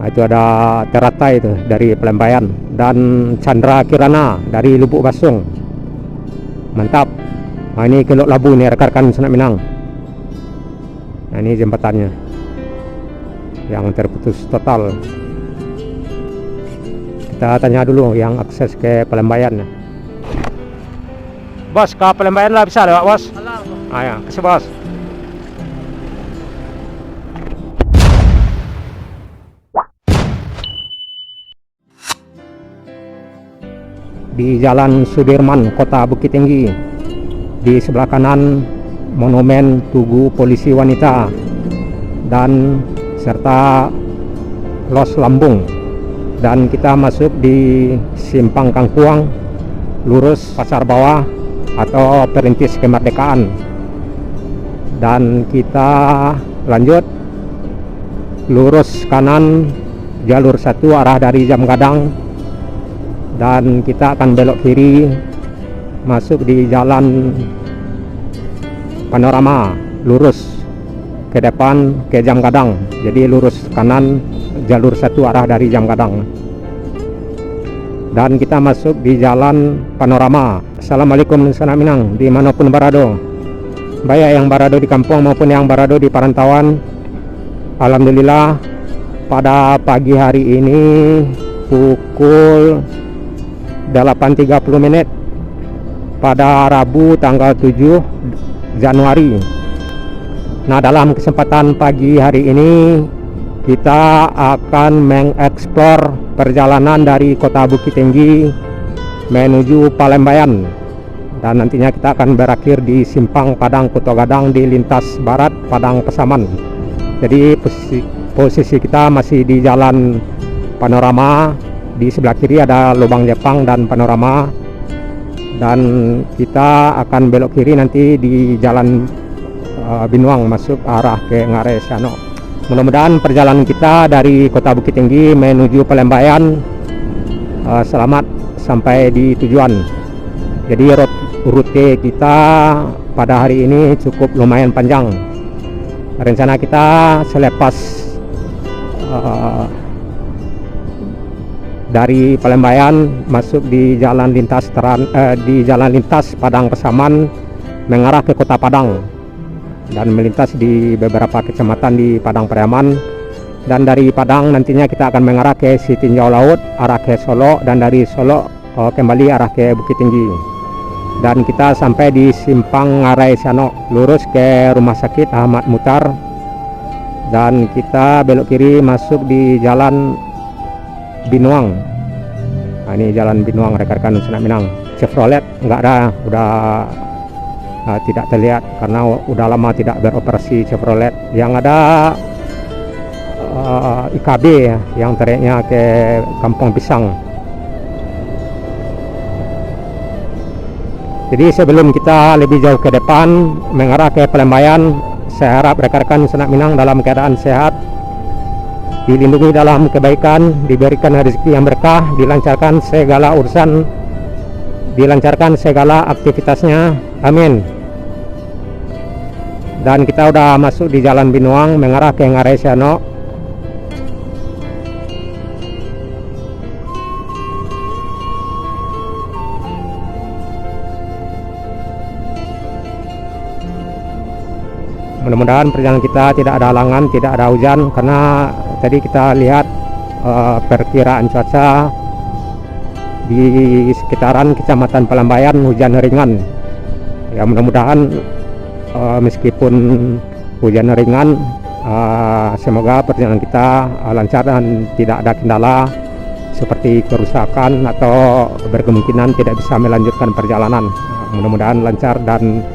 Nah, itu ada Teratai itu dari Pelembayan dan Chandra Kirana dari Lubuk Basung. Mantap. Nah, ini Kelok Labu nih rekan-rekan Senak Minang. Nah, ini jembatannya yang terputus total. Kita tanya dulu yang akses ke Pelembayan. Bos, ke Pelembayan lah bisa lewat, bos? Ah ya, kasih bos. Di Jalan Sudirman, Kota Bukit Tinggi. Di sebelah kanan monumen Tugu Polisi Wanita dan serta Los Lambung. Dan kita masuk di Simpang Kangkuang, lurus Pasar Bawah atau Perintis Kemerdekaan. Dan kita lanjut lurus kanan jalur 1 arah dari Jam Gadang, dan kita akan belok kiri masuk di Jalan Panorama, lurus ke depan ke Jam Gadang. Jadi lurus kanan jalur 1 arah dari Jam Gadang, dan kita masuk di Jalan Panorama. Assalamualaikum Senak Minang dimanapun berada, baik yang berada di kampung maupun yang berada di perantauan. Alhamdulillah pada pagi hari ini pukul 8.30 pada Rabu tanggal 7 Januari. Nah, dalam kesempatan pagi hari ini kita akan mengeksplor perjalanan dari Kota Bukit Tinggi menuju Palembayan, dan nantinya kita akan berakhir di Simpang Padang Kuto Gadang di lintas barat Padang Pesaman. Jadi posisi kita masih di Jalan Panorama. Di sebelah kiri ada Lubang Jepang dan Panorama, dan kita akan belok kiri nanti di Jalan Binuang masuk arah ke Ngarai Siano. Mudah-mudahan perjalanan kita dari Kota Bukit Tinggi menuju Palembayan selamat sampai di tujuan. Jadi rute kita pada hari ini cukup lumayan panjang. Rencana kita selepas dari Palembayan masuk di jalan lintas Padang Pesaman mengarah ke Kota Padang, dan melintas di beberapa kecamatan di Padang Pariaman. Dan dari Padang nantinya kita akan mengarah ke Sitinjau Laut arah ke Solo, dan dari Solo kembali arah ke Bukit Tinggi. Dan kita sampai di Simpang Ngarai Siano, lurus ke Rumah Sakit Ahmad Mutar, dan kita belok kiri masuk di Jalan Binuang. Nah, ini Jalan Binuang rekan-rekan Senak Minang. Chevrolet nggak ada, udah tidak terlihat karena udah lama tidak beroperasi Chevrolet. Yang ada IKB ya, yang trayeknya ke Kampung Pisang. Jadi sebelum kita lebih jauh ke depan mengarah ke Palembayan, saya harap rekan-rekan Senak Minang dalam keadaan sehat, dilindungi dalam kebaikan, diberikan rezeki yang berkah, dilancarkan segala urusan, dilancarkan segala aktivitasnya, amin. Dan kita udah masuk di Jalan Binuang mengarah ke Ngarai Siano. Mudah-mudahan perjalanan kita tidak ada halangan, tidak ada hujan, karena tadi kita lihat perkiraan cuaca di sekitaran Kecamatan Palembayan hujan ringan. Ya, mudah-mudahan meskipun hujan ringan, semoga perjalanan kita lancar dan tidak ada kendala seperti kerusakan atau berkemungkinan tidak bisa melanjutkan perjalanan. Mudah-mudahan lancar dan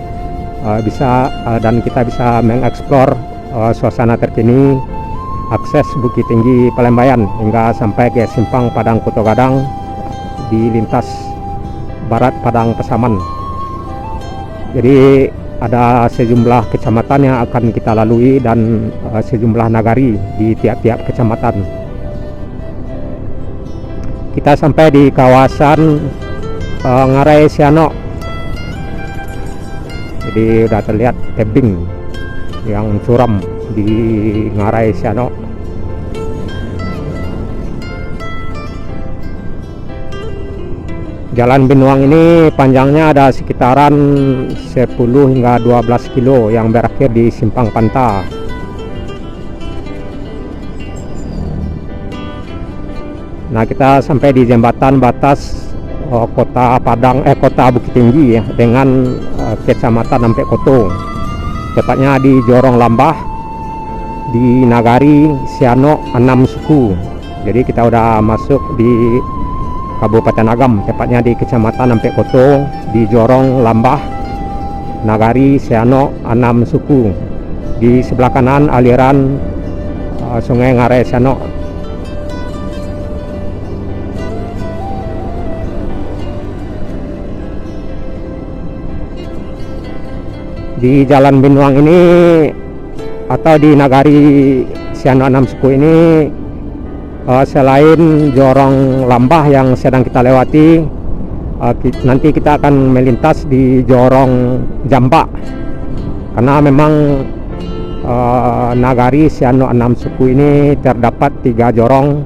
dan kita bisa mengeksplor suasana terkini akses Bukit Tinggi Palembayan hingga sampai ke Simpang Padang Kuto Gadang di lintas barat Padang Pesaman. Jadi ada sejumlah kecamatan yang akan kita lalui dan sejumlah nagari di tiap-tiap kecamatan. Kita sampai di kawasan Ngarai Siano. Jadi udah terlihat tebing yang curam di Ngarai Siano. Jalan Binuang ini panjangnya ada sekitaran 10 hingga 12 kilo yang berakhir di Simpang Panta. Nah, kita sampai di jembatan batas kota Bukit Tinggi ya, dengan Kecamatan Ampek Koto. Tepatnya di Jorong Lambah, di Nagari Siano 6 suku. Jadi kita udah masuk di Kabupaten Agam, tepatnya di Kecamatan Ampek Koto, di Jorong Lambah, Nagari Siano 6 suku. Di sebelah kanan aliran Sungai Ngarai Siano. Di Jalan Binuang ini atau di Nagari Siano 6 suku ini, selain Jorong Lambah yang sedang kita lewati, nanti kita akan melintas di Jorong Jamba, karena memang Nagari Siano 6 suku ini terdapat 3 jorong,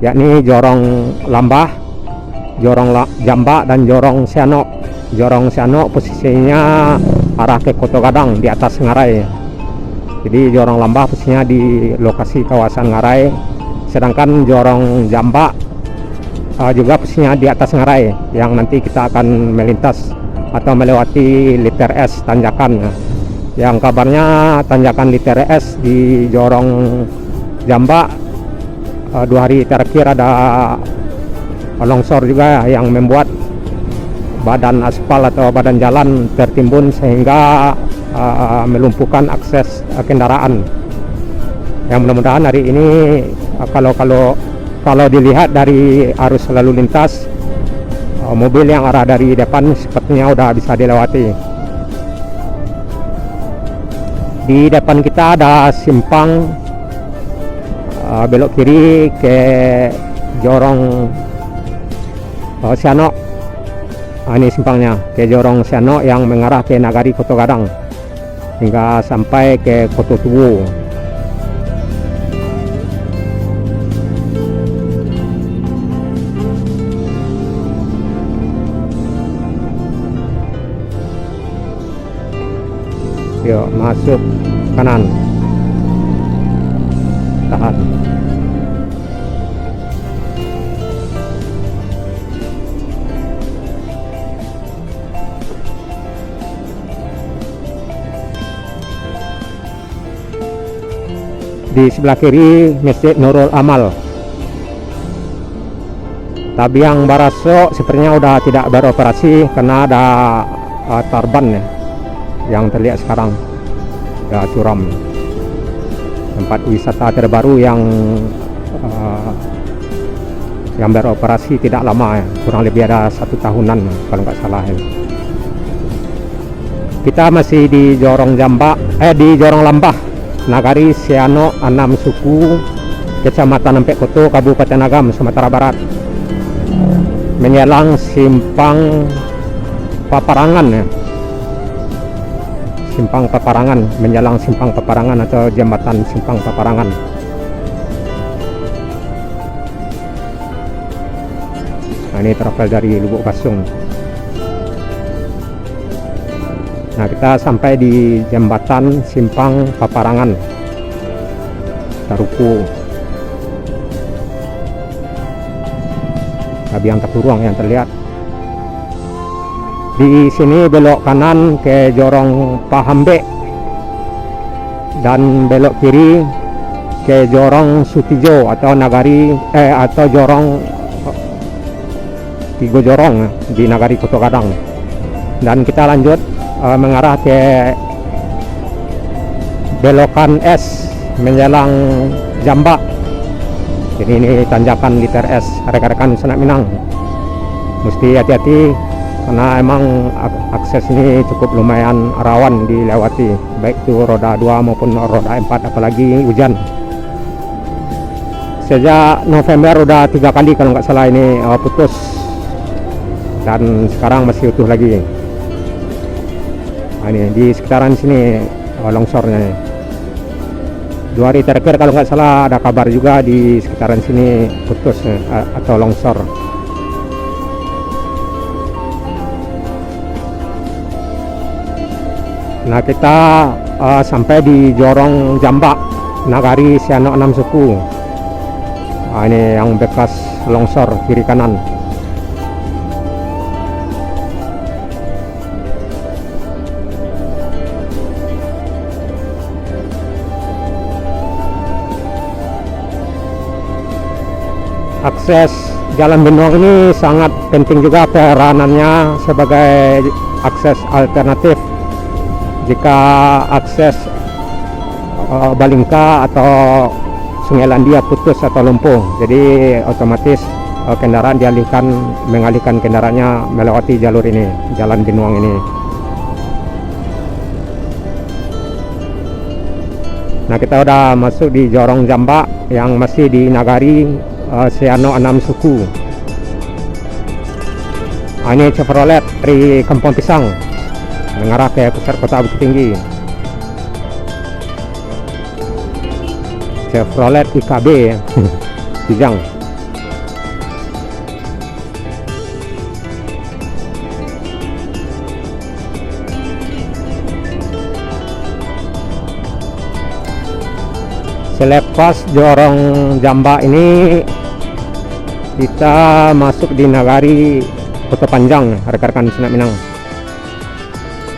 yakni Jorong Lambah, Jorong Jamba, dan Jorong Siano. Jorong Siano posisinya arah ke Koto Gadang di atas Ngarai. Jadi Jorong Lambah posisinya di lokasi kawasan Ngarai, sedangkan Jorong Jamba juga posisinya di atas Ngarai, yang nanti kita akan melintas atau melewati Liter S tanjakan. Yang kabarnya tanjakan Liter S di Jorong Jamba 2 hari terakhir ada longsor juga yang membuat badan aspal atau badan jalan tertimbun sehingga melumpuhkan akses kendaraan. Yang mudah-mudahan hari ini kalau dilihat dari arus lalu lintas, mobil yang arah dari depan sepertinya udah bisa dilewati. Di depan kita ada simpang belok kiri ke Jorong Siano. Ini simpangnya ke Jorong Siano yang mengarah ke Nagari Koto Gadang hingga sampai ke Koto Tuwu. Yuk masuk kanan, tahan. Di sebelah kiri Masjid Nurul Amal. Tabiang Baraso sepertinya udah tidak beroperasi karena ada tarban ya, yang terlihat sekarang ya, curam. Tempat wisata terbaru yang beroperasi tidak lama ya, kurang lebih ada 1 tahunan kalau nggak salah ya. Kita masih di Jorong Jamba, di Jorong Lambah, Nagari Siano 6 suku, Kecamatan Ampek Koto, Kabupaten Agam, Sumatera Barat, menjelang Simpang Paparangan ya. Simpang Paparangan, menjelang Simpang Paparangan atau Jembatan Simpang Paparangan. Nah, ini travel dari Lubuk Basung. Nah, kita sampai di Jembatan Simpang Paparangan, Taruku. Tabiang Tapuruang yang terlihat. Di sini belok kanan ke Jorong Pahambe dan belok kiri ke Jorong Sutijo atau Nagari atau Jorong Tigo Jorong di Nagari Koto Gadang. Dan kita lanjut mengarah ke belokan S menjelang Jamba. Jadi ini tanjakan Liter S, rekan-rekan Sanak Minang. Mesti hati-hati karena emang akses ini cukup lumayan rawan dilewati, baik itu roda 2 maupun roda 4, apalagi hujan. Sejak November udah 3 kali kalau nggak salah ini putus, dan sekarang masih utuh lagi. Nah, ini di sekitaran sini longsornya. 2 hari terakhir kalau nggak salah ada kabar juga di sekitaran sini putus atau longsor. Nah, kita sampai di Jorong Jambak, Nagari Siano 6 Suku. Nah, ini yang bekas longsor kiri kanan. Akses Jalan Benuang ini sangat penting juga peranannya sebagai akses alternatif jika akses Balingka atau Sungai Landia putus atau lumpuh. Jadi otomatis kendaraan mengalihkan kendaraannya melewati jalur ini, Jalan Benuang ini. Nah, kita udah masuk di Jorong Jambak yang masih di Nagari Siano 6 Suku. Ini Chevrolet dari Kampung Pisang mengarah ke pusat kota Bukit Tinggi. Chevrolet IKB Kijang. Selepas Jorong Jambak ini kita masuk di Nagari Koto Panjang, rekan-rekan Senak Minang.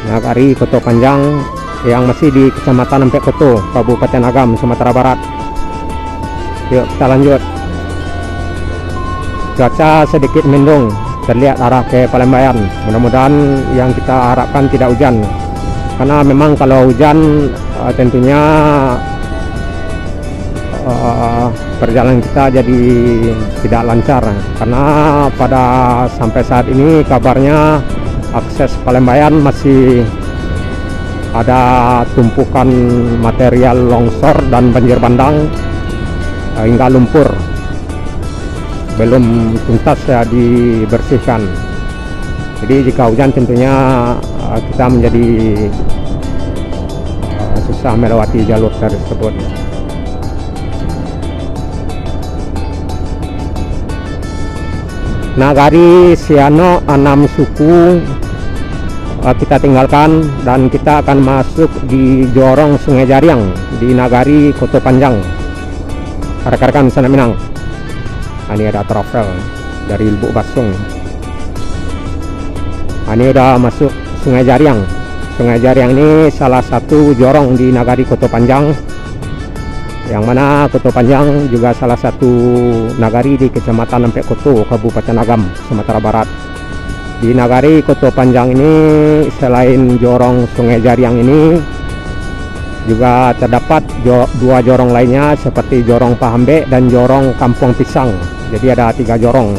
Nagari Koto Panjang yang masih di Kecamatan Empek Koto, Kabupaten Agam, Sumatera Barat. Yuk kita lanjut. Cuaca sedikit mendung, terlihat arah ke Palembayan. Mudah-mudahan yang kita harapkan tidak hujan, karena memang kalau hujan tentunya perjalanan kita jadi tidak lancar, karena pada sampai saat ini kabarnya akses Palembayan masih ada tumpukan material longsor dan banjir bandang hingga lumpur, belum tuntas dibersihkan. Jadi jika hujan tentunya kita menjadi susah melewati jalur tersebut. Nagari Siano 6 Suku kita tinggalkan dan kita akan masuk di Jorong Sungai Jariang di Nagari Koto Panjang, rekan-rekan Senak Minang. Ini ada travel dari Lubuk Basung. Ini udah masuk Sungai Jariang. Sungai Jariang ini salah satu jorong di Nagari Koto Panjang, yang mana Koto Panjang juga salah satu nagari di Kecamatan Empek Koto, Kabupaten Agam, Sumatera Barat. Di Nagari Koto Panjang ini selain jorong Sungai Jariang ini juga terdapat dua jorong lainnya seperti Jorong Pahambe dan Jorong Kampung Pisang. Jadi ada 3 jorong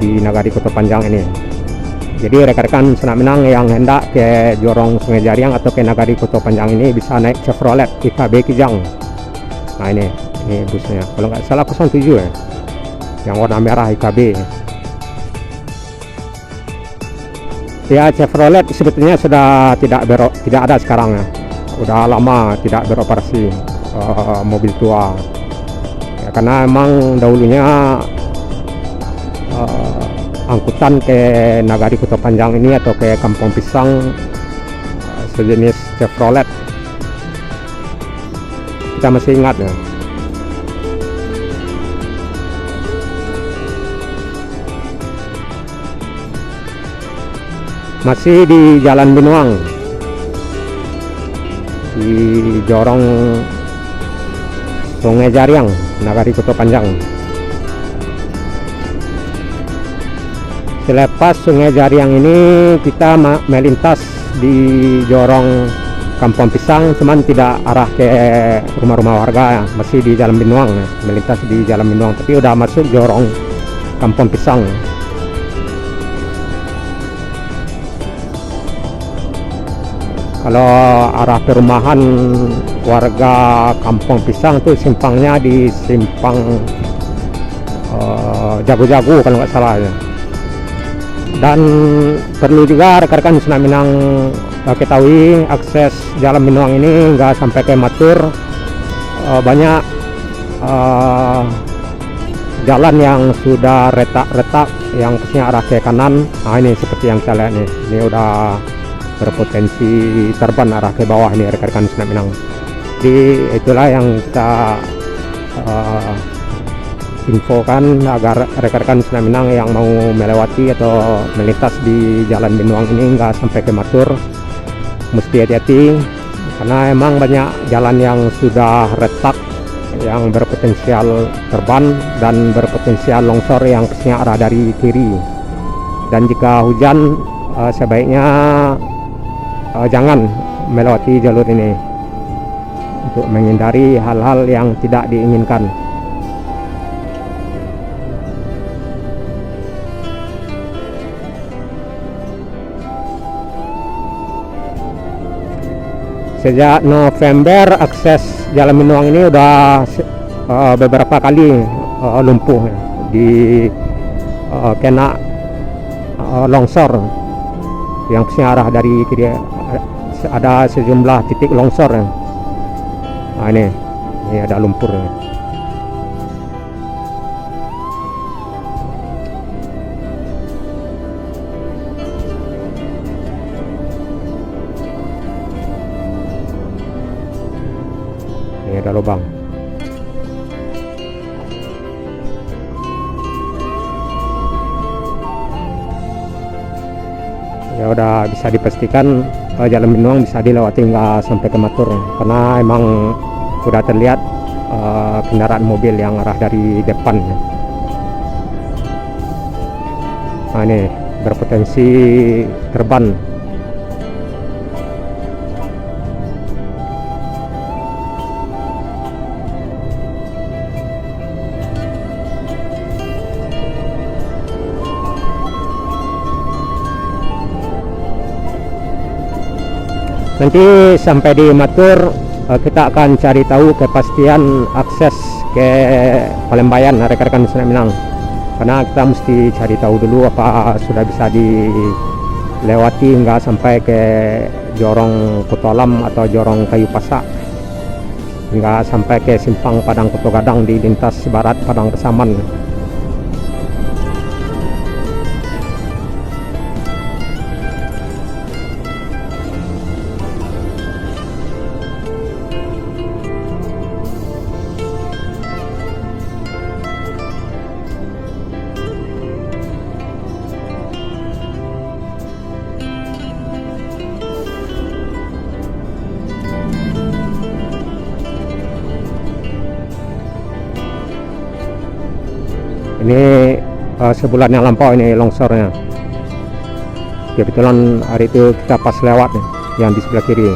di Nagari Koto Panjang ini. Jadi rekan-rekan Senak Minang yang hendak ke Jorong Sungai Jariang atau ke Nagari Koto Panjang ini bisa naik Chevrolet IKB Kijang. Nah, ini busnya, kalau nggak salah 07 ya, yang warna merah IKB. Ya, Chevrolet sebetulnya sudah tidak ada sekarang ya. Udah lama tidak beroperasi, mobil tua ya, karena emang dahulunya angkutan ke Nagari Koto Panjang ini atau ke Kampung Pisang sejenis Chevrolet. Kita masih ingat ya. Masih di Jalan Benuang, di Jorong Sungai Jariang, Nagari Koto Panjang. Selepas Sungai Jariang ini kita melintas di Jorong Kampung Pisang, cuman tidak arah ke rumah-rumah warga ya. Masih di Jalan Benuang ya. Melintas di Jalan Benuang, tapi udah masuk Jorong Kampung Pisang. Kalau arah perumahan warga Kampung Pisang tuh simpangnya di simpang Jago-Jago kalau nggak salah ya. Dan perlu juga rekan-rekan Senak Minang ketahui, akses Jalan Benuang ini nggak sampai ke Matur. Banyak jalan yang sudah retak-retak yang khususnya arah ke kanan. Nah, ini seperti yang saya lihat nih, ini udah berpotensi terban arah ke bawah ini rekan-rekan Selat Minang. Jadi itulah yang kita infokan agar rekan-rekan Selat Minang yang mau melewati atau melintas di Jalan Binuang ini nggak sampai ke Matur, mesti hati-hati karena emang banyak jalan yang sudah retak, yang berpotensial terban dan berpotensial longsor yang kesnya arah dari kiri. Dan jika hujan sebaiknya jangan melewati jalur ini untuk menghindari hal-hal yang tidak diinginkan. Sejak November akses Jalan Binuang ini udah beberapa kali lumpuh di kena longsor yang arah dari kiri. Ada sejumlah titik longsor. Nah, ini ada lumpur. Ini ada lubang. Ya udah bisa dipastikan Jalan Binuang bisa dilewati nggak sampai ke Matur karena emang sudah terlihat kendaraan mobil yang arah dari depan. Nah, ini berpotensi terban. Nanti sampai di Matur kita akan cari tahu kepastian akses ke Palembayan rekan-rekan Selat Minang, karena kita mesti cari tahu dulu apa sudah bisa dilewati nggak sampai ke Jorong Kutolam atau Jorong Kayu Pasak, nggak sampai ke simpang Padang Kuto Gadang di lintas barat Padang Pesaman. Ini sebulan yang lampau ini longsornya. Kebetulan hari itu kita pas lewat nih, yang di sebelah kiri.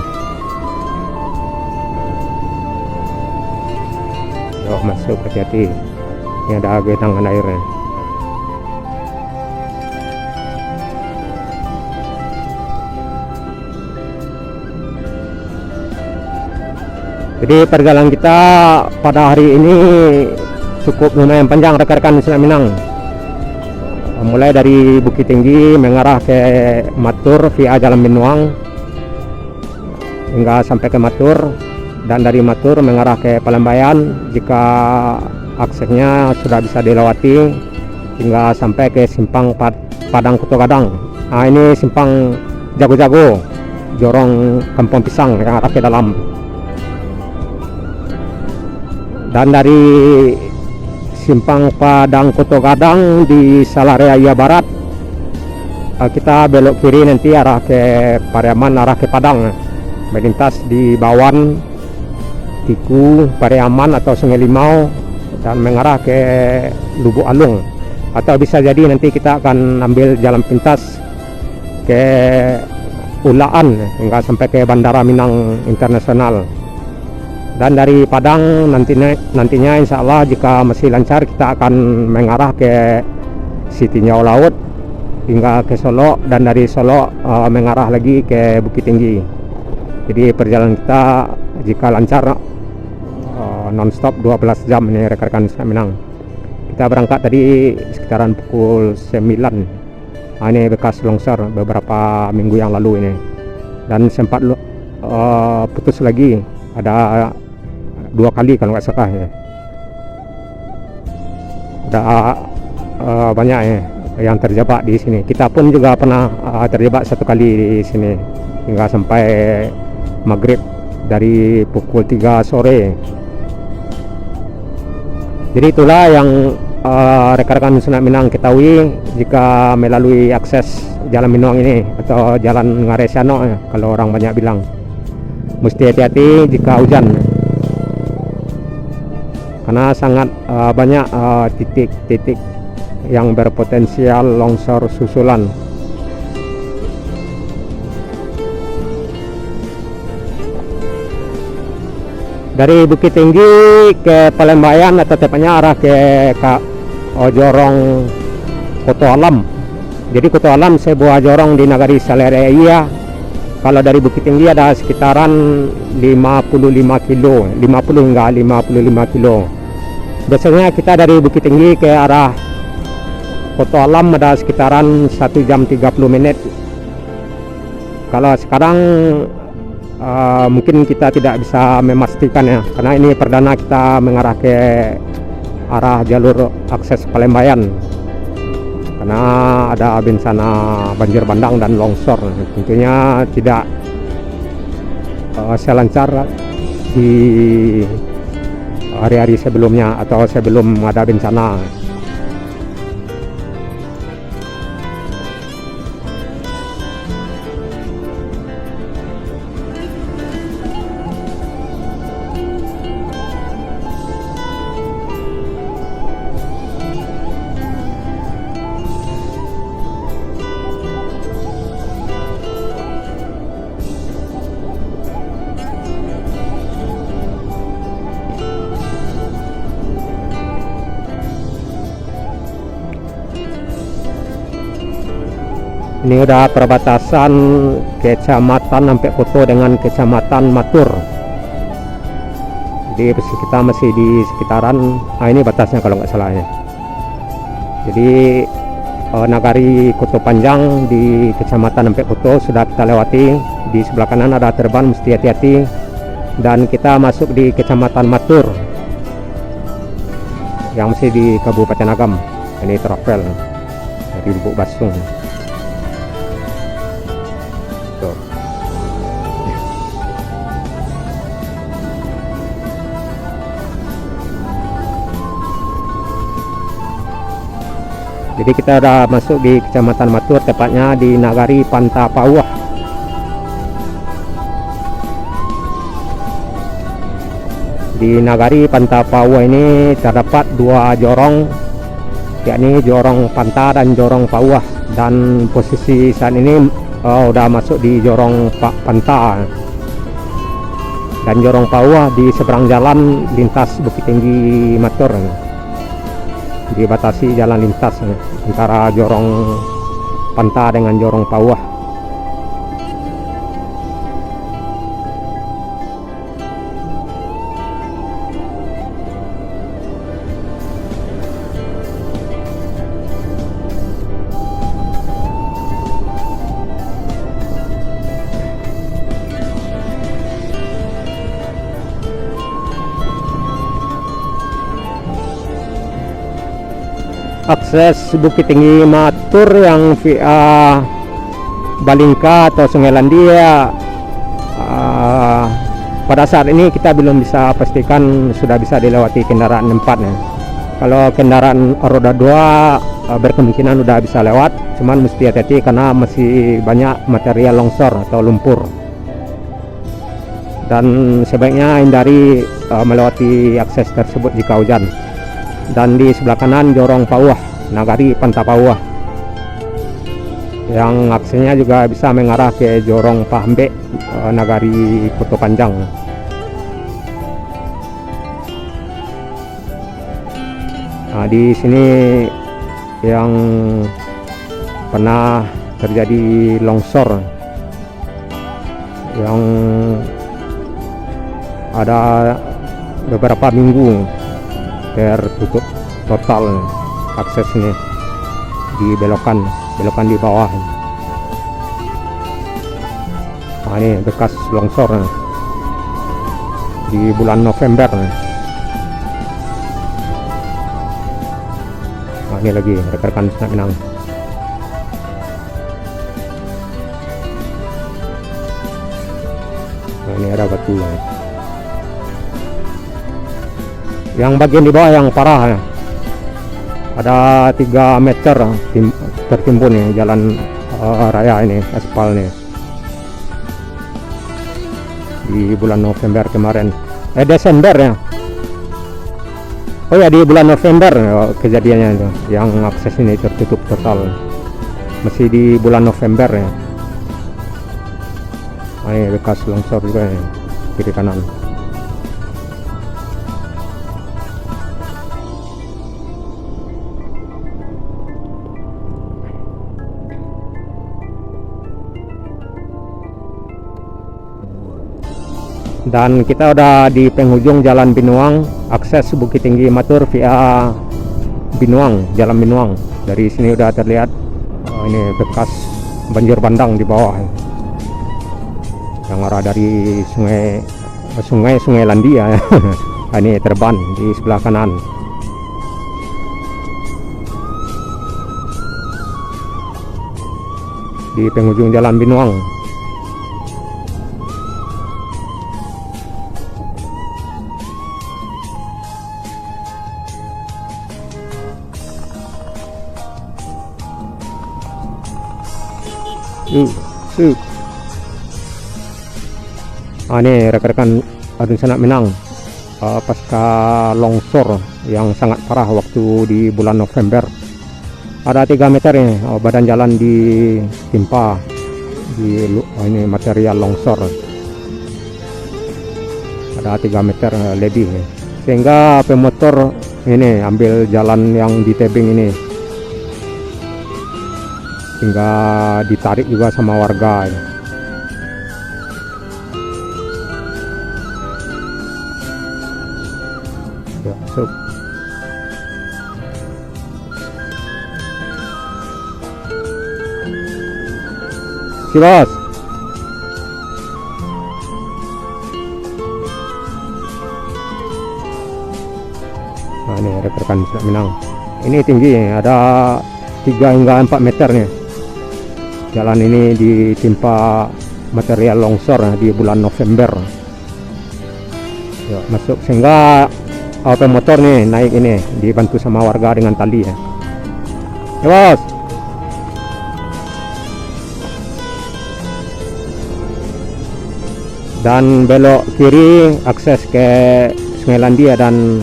Yuk masuk, hati-hati. Ini ada genangan airnya. Jadi perjalanan kita pada hari ini cukup lumayan panjang rekan-rekan Selat Minang. Mulai dari Bukit Tinggi mengarah ke Matur via Jalan Binuang hingga sampai ke Matur, dan dari Matur mengarah ke Palembayan jika aksesnya sudah bisa dilewati hingga sampai ke simpang Padang Kuto Gadang. Nah, ini simpang Jago-Jago, Jorong Kampung Pisang yang arah ke dalam. Dan dari simpang Padang Kuto Gadang di Salaria Barat kita belok kiri nanti arah ke Pariaman, arah ke Padang, melintas di Bawan, Tiku, Pariaman atau Sungai Limau dan mengarah ke Lubuk Alung, atau bisa jadi nanti kita akan ambil jalan pintas ke Ulaan hingga sampai ke Bandara Minang Internasional. Dan dari Padang nantinya insya Allah jika masih lancar kita akan mengarah ke Sitinjau Laut hingga ke Solo, dan dari Solo mengarah lagi ke Bukit Tinggi. Jadi perjalanan kita jika lancar non-stop 12 jam ini rekan-rekan Selat Minang. Kita berangkat tadi sekitaran pukul 9. Ini bekas longsor beberapa minggu yang lalu ini, dan sempat putus lagi, ada 2 kali kalau nggak salah ya. Ada banyak ya yang terjebak di sini. Kita pun juga pernah terjebak 1 kali di sini. hingga sampai maghrib dari pukul 3 sore. Jadi itulah yang rekan-rekan Sunat Minang ketahui jika melalui akses Jalan Minuang ini atau Jalan Ngaresiano kalau orang banyak bilang. Mesti hati-hati jika hujan, karena sangat banyak titik-titik yang berpotensial longsor susulan. Dari Bukit Tinggi ke Palembayan atau tepatnya arah ke jorong Koto Alam. Jadi Koto Alam sebuah jorong di Nagari Salereia. Kalau dari Bukit Tinggi ada sekitaran 55 kilo, 50 hingga 55 kilo. Biasanya kita dari Bukit Tinggi ke arah Koto Alam ada sekitaran 1 jam 30 menit. Kalau sekarang mungkin kita tidak bisa memastikan ya, karena ini perdana kita mengarah ke arah jalur akses Palembayan, karena ada bencana banjir bandang dan longsor. Tentunya tidak selancar di hari-hari sebelumnya atau sebelum ada bencana. Ini udah perbatasan Kecamatan Nampe Koto dengan Kecamatan Matur. Jadi kita masih di sekitaran, ini batasnya kalau nggak salah ya. Jadi Nagari Koto Panjang di Kecamatan Nampe Koto sudah kita lewati. Di sebelah kanan ada Terban, mesti hati-hati. Dan kita masuk di Kecamatan Matur yang masih di Kabupaten Agam. Ini travel dari Lubuk Basung. Jadi kita udah masuk di Kecamatan Matur, tepatnya di Nagari Pantapauah. Di Nagari Pantapauah ini terdapat dua jorong, yakni Jorong Panta dan Jorong Pauah. Dan posisi saat ini udah masuk di Jorong Panta. Dan Jorong Pauah di seberang jalan lintas Bukit Tinggi Matur. Dibatasi jalan lintas antara Jorong Panta dengan Jorong Pauah. Akses Bukit Tinggi Matur yang via Balingka atau Sungai Landia, pada saat ini kita belum bisa pastikan sudah bisa dilewati kendaraan 4 ya. Kalau kendaraan roda 2 berkemungkinan sudah bisa lewat, cuman mesti hati-hati karena masih banyak material longsor atau lumpur. Dan sebaiknya hindari melewati akses tersebut jika hujan. Dan di sebelah kanan Jorong Pauah, Nagari Pantapauah, yang aksesnya juga bisa mengarah ke Jorong Pahambe, Nagari Koto Panjang. Nah, di sini yang pernah terjadi longsor yang ada beberapa minggu tertutup total aksesnya di belokan di bawah. Nah, ini bekas longsor di bulan November. Nah, ini lagi rekan-rekan Sunat Minang. Ini ada batu. Yang bagian di bawah yang parah ya. Ada 3 meter tertimbun nih jalan raya ini, aspal nih. Di bulan November kemarin. Desember ya. Oh ya, di bulan November kejadiannya itu, yang akses ini tertutup total. Masih di bulan November ya. Ini bekas longsor juga ya, kiri kanan. Dan kita udah di penghujung Jalan Binuang, akses Bukit Tinggi Matur via Binuang, Jalan Binuang. Dari sini udah terlihat ini bekas banjir bandang di bawah yang arah dari sungai Landia. Ini terban di sebelah kanan. Di penghujung Jalan Binuang. Ini rekan-rekan Adun Sanak Minang pasca longsor yang sangat parah waktu di bulan November. Ada 3 meter nih badan jalan ditimpa di ini material longsor. Ada 3 meter lebih sehingga pemotor ini ambil jalan yang di tebing ini, hingga ditarik juga sama warga ya. Masuk. Si bos. Nah, ini rekan-rekan Sanak Minang. Ini tinggi, ada 3 hingga 4 meter nih. Jalan ini ditimpa material longsor di bulan November. Ya, masuk sehingga pemotor nih naik ini dibantu sama warga dengan tali ya. Ya bos. Dan belok kiri akses ke Sungai Landia dan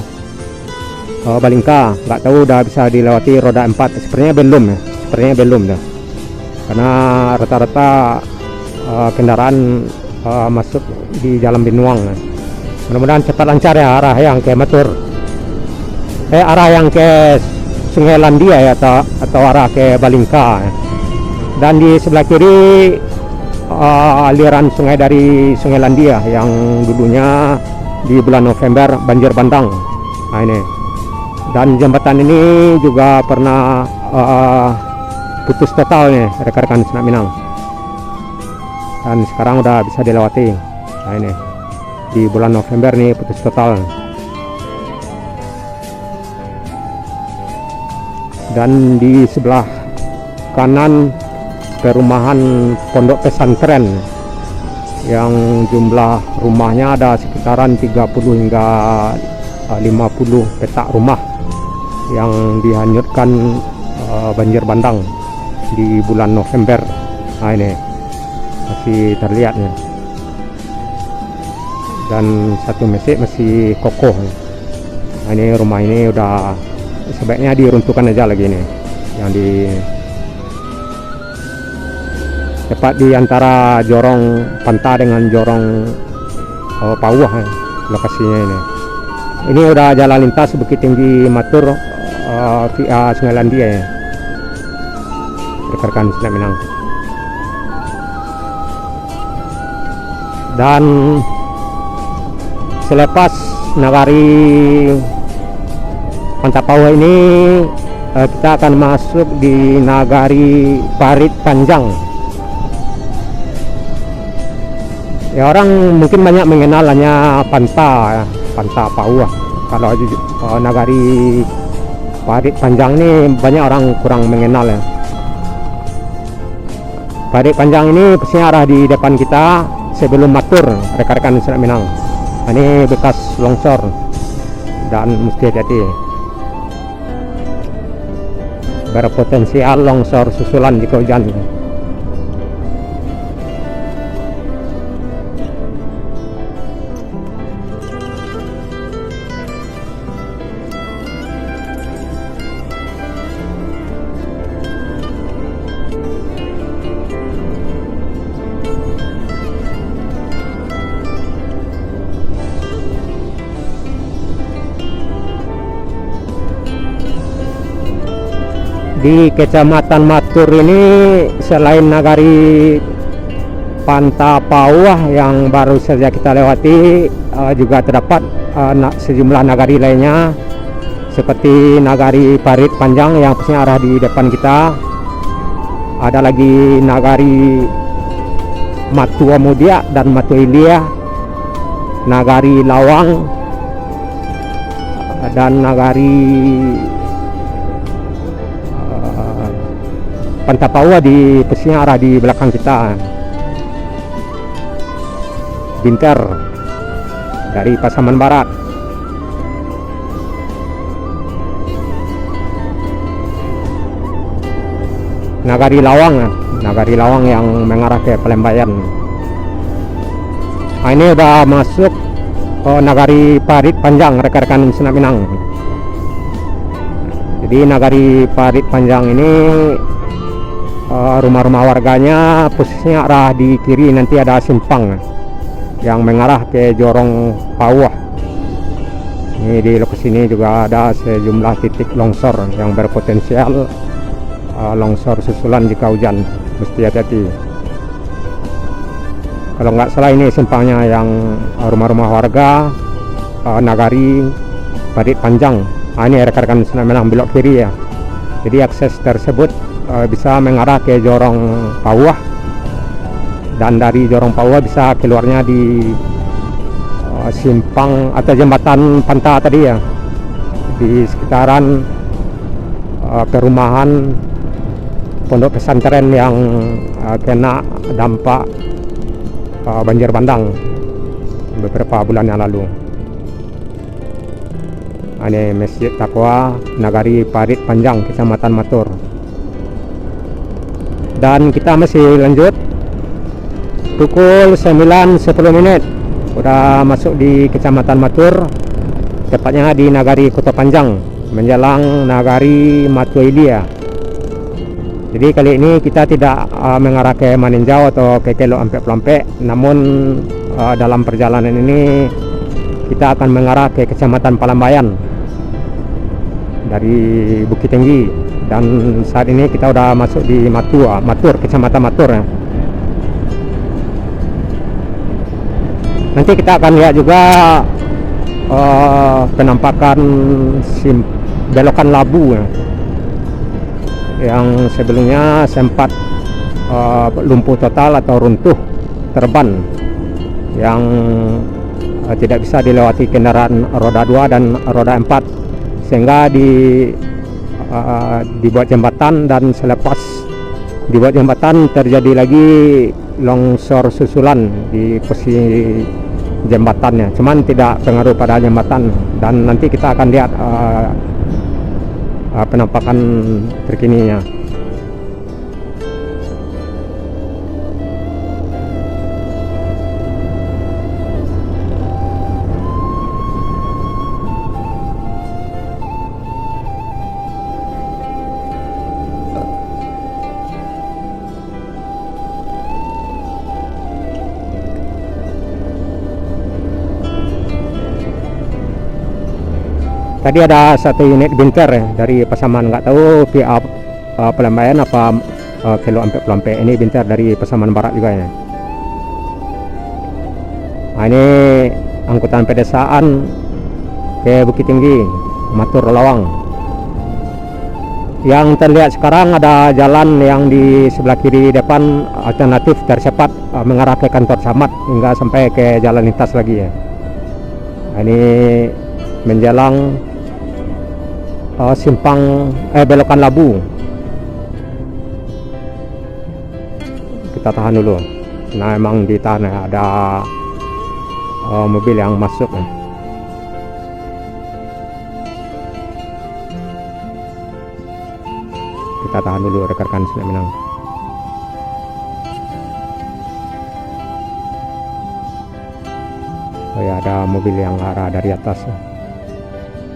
Balingka. Nggak tahu udah bisa dilewati roda 4. Sepertinya belum ya. Sepertinya belum dah. Karena rata-rata kendaraan masuk di Jalan Binuang. Mudah-mudahan cepat lancar ya arah yang ke Matur, arah yang ke Sungai Landia ya, atau arah ke Balingka. Dan di sebelah kiri aliran sungai dari Sungai Landia yang dulunya di bulan November banjir bandang. Nah ini, dan jembatan ini juga pernah putus total nih rekan-rekan Sanak Minang, dan sekarang udah bisa dilewati. Nah ini di bulan November nih putus total. Dan di sebelah kanan perumahan pondok pesantren yang jumlah rumahnya ada sekitaran 30 hingga 50 petak rumah yang dihanyutkan banjir bandang di bulan November. Nah ini masih terlihat ya. Dan satu masjid masih kokoh. Nah, ini rumah ini udah sebaiknya diruntuhkan aja lagi nih, yang di tepat di antara jorong Panta dengan jorong Pauh ya, lokasinya ini. Ini udah jalan lintas Bukit Tinggi Matur via Sungai Landia ya, rekan-rekan Sanak Minang. Dan selepas Nagari Pantapauh ini kita akan masuk di Nagari Parit Panjang. Ya, orang mungkin banyak mengenal hanya Panta ya, Panta Pauh. Kalau Nagari Parit Panjang ini banyak orang kurang mengenal ya. Parit Panjang ini persisnya arah di depan kita sebelum Matur, rekan-rekan Selat Minang. Ini bekas longsor dan mesti hati-hati, berpotensial longsor susulan jika hujan. Di Kecamatan Matur ini selain nagari Pantapauah yang baru saja kita lewati, juga terdapat sejumlah nagari lainnya seperti nagari Parit Panjang yang pastinya arah di depan kita. Ada lagi nagari Matua Mudia dan Matua Ilia, nagari Lawang, dan nagari Pantapauah di posisinya arah di belakang kita. Binter dari Pasaman Barat. Nagari Lawang yang mengarah ke Pelembayan. Ini udah masuk nagari Parit Panjang, rekan-rekan Selat Minang. Jadi nagari Parit Panjang ini rumah-rumah warganya posisinya arah di kiri, nanti ada simpang yang mengarah ke Jorong Pauah. Ini di lokasi ini juga ada sejumlah titik longsor yang berpotensial longsor susulan jika hujan, mesti hati-hati. Kalau nggak salah ini simpangnya yang rumah-rumah warga nagari Parit Panjang. Ini rekan-rekan Selat Minang belok kiri ya. Jadi akses tersebut bisa mengarah ke Jorong Pauah, dan dari Jorong Pauah bisa keluarnya di simpang atau jembatan Panta tadi ya, di sekitaran perumahan pondok pesantren yang kena dampak banjir bandang beberapa bulan yang lalu. Ini Masjid Taqwa nagari Parit Panjang, Kecamatan Matur. Dan kita masih lanjut. Pukul 9.10 udah masuk di Kecamatan Matur, tepatnya di nagari Kota Panjang menjelang nagari Matua Ilia. Jadi kali ini kita tidak mengarah ke Maninjau atau ke Kelok Ampek-Pelampek, namun dalam perjalanan ini kita akan mengarah ke Kecamatan Palambayan dari Bukit Tinggi. Dan saat ini kita udah masuk di Matur, Kecamatan Matur ya. Nanti kita akan lihat juga penampakan belokan Labu ya, yang sebelumnya sempat lumpuh total atau runtuh terban, yang tidak bisa dilewati kendaraan roda 2 dan roda 4, sehingga dibuat jembatan, dan selepas dibuat jembatan terjadi lagi longsor susulan di posisi jembatannya, cuman tidak pengaruh pada jembatan. Dan nanti kita akan lihat penampakan terkininya. Tadi ada satu unit binter ya, dari Pasaman, nggak tahu pihak Pelembayan apa Kelok Ampek-Pelampek. Ini binter dari Pasaman Barat juga ya. Nah, ini angkutan pedesaan ke Bukit Tinggi, Matur Lawang. Yang terlihat sekarang ada jalan yang di sebelah kiri depan alternatif tercepat mengarah ke kantor camat hingga sampai ke jalan lintas lagi ya. Nah, ini menjelang simpang belokan Labu. Kita tahan dulu. Nah emang di tanah ada mobil yang masuk. Kita tahan dulu rekan-rekan Senek Minang. Oh ya, ada mobil yang arah dari atas.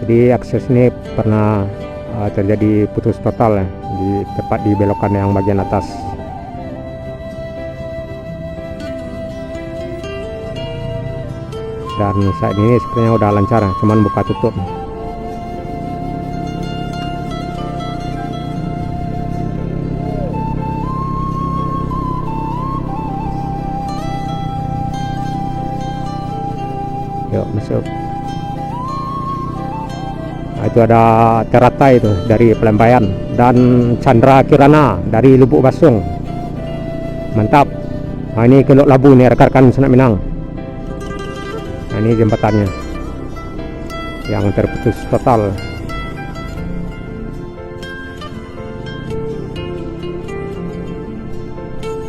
Jadi akses ini pernah terjadi putus total ya, tepat di belokan yang bagian atas. Dan saat ini sepertinya udah lancar, cuman buka tutup. Yuk masuk. Nah, itu ada Terata itu dari Pelembayan dan Chandra Kirana dari Lubuk Basung. Mantap. Nah ini Kelok Labu nih rekan-rekan Senek Minang. Nah ini jembatannya yang terputus total.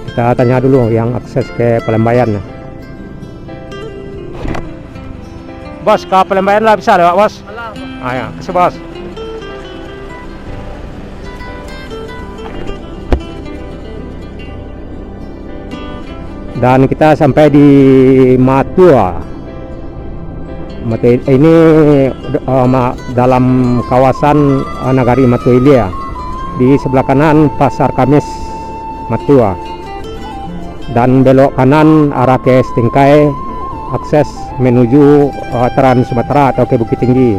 Kita tanya dulu yang akses ke Pelembayan. Bos, ke Pelembayan lah bisa lewat bos? Ah ya, kasih bos. Dan kita sampai di Matua. Ini dalam kawasan Nagari Matuilia. Di sebelah kanan Pasar Kamis Matua. Dan belok kanan arah ke Stingkai, akses menuju Trans Sumatera atau ke Bukit Tinggi.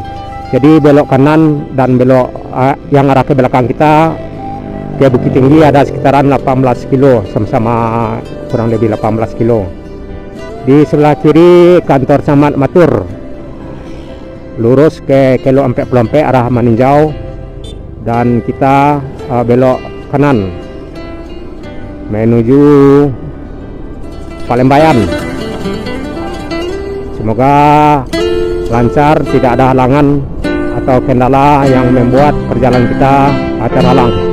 Jadi belok kanan dan belok yang arah ke belakang kita ke Bukit Tinggi ada sekitaran 18 kilo, sama-sama kurang lebih 18 kilo. Di sebelah kiri kantor Camat Matur, lurus ke Kelo Empek Pelompe arah Maninjau, dan kita belok kanan menuju Palembayan. Semoga lancar, tidak ada halangan atau kendala yang membuat perjalanan kita terhalang.